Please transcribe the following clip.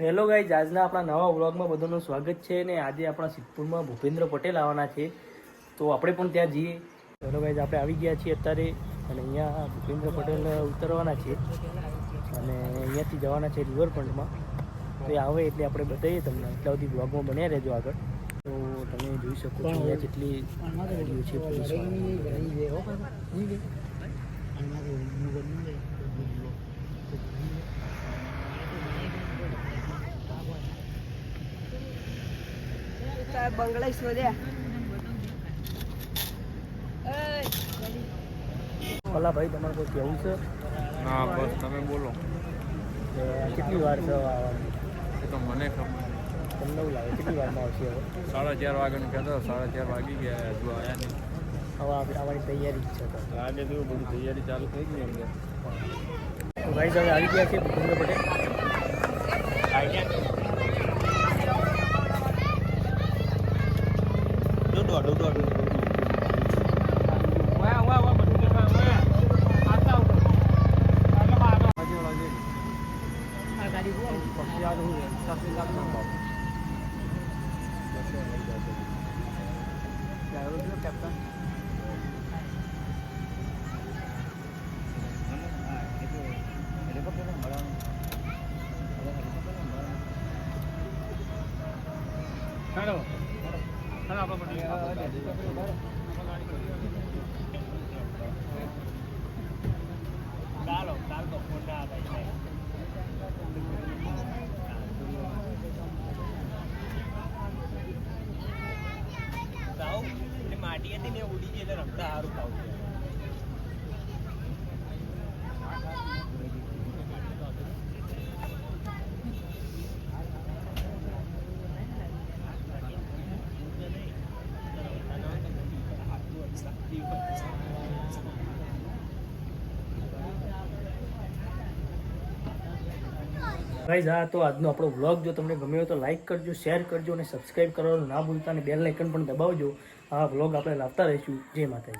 Hello guys, આજના આપણા નવા વ્લોગમાં બધાનું સ્વાગત છે ને આજે આપણા સિદ્ધપુરમાં ભૂપેન્દ્ર પટેલ આવવાના છે તો આપણે પણ ત્યાં જઈએ. હેલો ગાઈઝ, આપણે આવી ગયા છીએ અત્યારે અને અહીંયા ભૂપેન્દ્ર પટેલ ઉતરવાના છે અને અહીંયાથી જવાના છે રિવરફ્રન્ટમાં. તો એ આવે એટલે આપણે બતાવીએ તમને, એટલા બધી વ્લોગમાં બન્યા રહેજો આગળ. તો તમે જોઈ શકો છો અહીંયા જેટલી ગાડીઓ છે પોલીસવાળાની. બંગલા શોધ્યા. ભલા ભાઈ, તમારે કોઈ કહેવું છે? હા, બસ તમે બોલો. કેટલી વાર છે આવવાની? એ તો મને ખબર. તમને એવું લાગે કેટલી વારમાં આવશે હવે? 4:30 વાગ્યાનું કહેતો, 4:30 વાગી ગયા, હજુ આવ્યા નહીં. હવે આવવાની તૈયારી જ છે. લાગે તો બધી તૈયારી ચાલુ થઈ ગઈ અંદર. તો ભાઈ હવે આવી ગયા છે ભૂપેન્દ્ર પટેલ. માટી હતી ને ઉડી ગઈ એટલે રમતા સારું ખાવું. ગાઈઝ, હા તો આજનો આપણો વ્લોગ જો તમને ગમ્યો હોય તો લાઈક કરજો, શેર કરજો અને સબસ્ક્રાઈબ કરવાનું ના ભૂલતા અને બેલ આઇકન પણ દબાવજો. આ વ્લોગ આપણે લાવતા રહીશું. જય માતાજી.